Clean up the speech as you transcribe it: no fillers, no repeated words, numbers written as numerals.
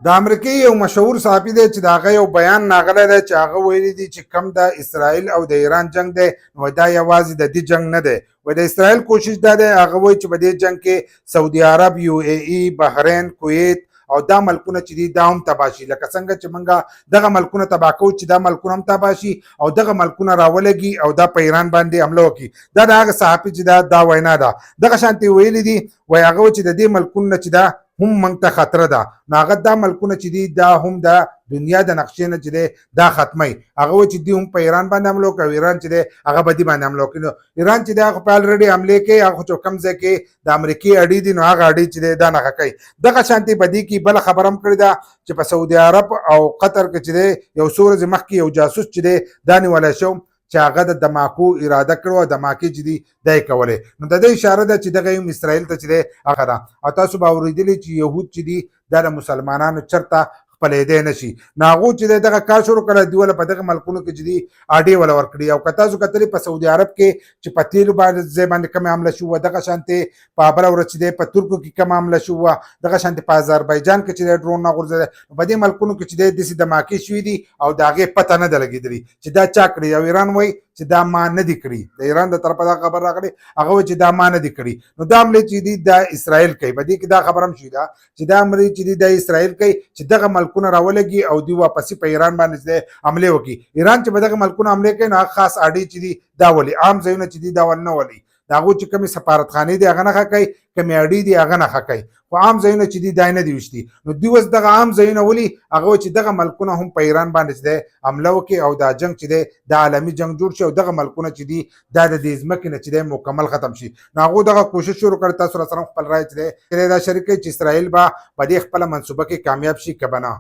د امریکای یو مشهور صحافي دی چې د هغه یو بیان ناغلی دی چې هغه ویلي دي چې کم د اسرائیل او د ایران جنگ دی نو دا یوازې د دې جنگ نه دی و د اسرائیل کوشش دا دی هغه وایي چې په دې جنگ کې سعودي عرب یو ای ای بحرین کویت او دا ملکونه چې دي دا هم تباه شي لکه څنګه چې موږ دغه ملکونه تباه کوو چې دا ملکونه هم تباه شي او دغه ملکونه راولګي او دا په ایران باندې حمله وکړي دا د هغه صحافي چې دا وینا ده دغه شانتي ویلي دي وایي هغه چې د دې ملکونه چې دا هم موږ ته خطر ده نو هغه دا ملکونه چې دي دا هم د دنیا د نقشې نه چې دی دا ختمي هغه چې دی هم په ایران باندې حمله کوي ایران چې دی هغه به دې باندې حمله کوي ایران چې دی هغه په الریډي حمله کوي هغه چې کوم ځای کې د امریکای اډې دي نو هغه اډې چې دی دا نه کوي دغه شانتي بدی کې بل خبر هم کړی دا چې په سعودي عرب او قطر کې چې دی یو څو ورځې مخکې یو جاسوس چې دی دا نیولی شو چې هغه د دماکو اراده کړو دماکې چې دي دا یې کولې نو د دې اشاره ده چې دغه هم اسرائیل ته چې دی هغه ده او تاسو به اورېدلي چې یهود چې دي دا د مسلمانانو چرته خپلېدی نه شي نو هغو چې دی دغه کار شروع کړی دوی په دغه ملکونو کې چې دي اډې وله ورکړي او که تاسو کتلې په سعودي عرب کې چې په تیلو ځای باندې کومې حمله شوه دغه شانتې په بله ورځ چې دی په ترکو کې کومه حمله شوه دغه شانتې په اذربایجان کې چې دی ډرون نه غورځېدی په دې ملکونو کې چې دی داسې دماکې شوي دي او د هغې پته نه ده لګېدلې چې دا چا کړي او ایران وایي چې دا ما نه دي کړي د ایران د طرفه دا خبر راغلی هغه وایي چې دا ما نه دي کړي نو دا حملې چې دي دا اسرائیل کوي په دې کې دا خبره هم شوې ده چې دا حملې چې دي دا اسرائیل کوي چې دغه ملکونه راولګي او دوی واپسې په ایران باندې حملې وکړي ایران چې په دغه ملکونه حملې کوي نو هغه خاص اډې چې دي دا ولي عام ځایونه چې دي دا ول نه ولي د هغو چې کومې سفارتخانې دي هغه نښه کوي کومې اډې دي هغه نښه کوي خو عام ځایونه چې دي دا نه دي وشتي نو دوی اوس دغه عام ځایونه ولي هغه چې دغه ملکونه هم په ایران باندې چې دی حمله وکړي او دا جنګ چې دی د عالمي جنګ جوړ شي او دغه ملکونه چې دي دا د دې ځمکې نه چې دی مکمل ختم شي نو هغو دغه کوشش شروع کړی تاسو راسره خپل رایې چې دی دا شریک کوي چې اسرائیل به په دې خپله منصوبه کې کامیاب شي که به نه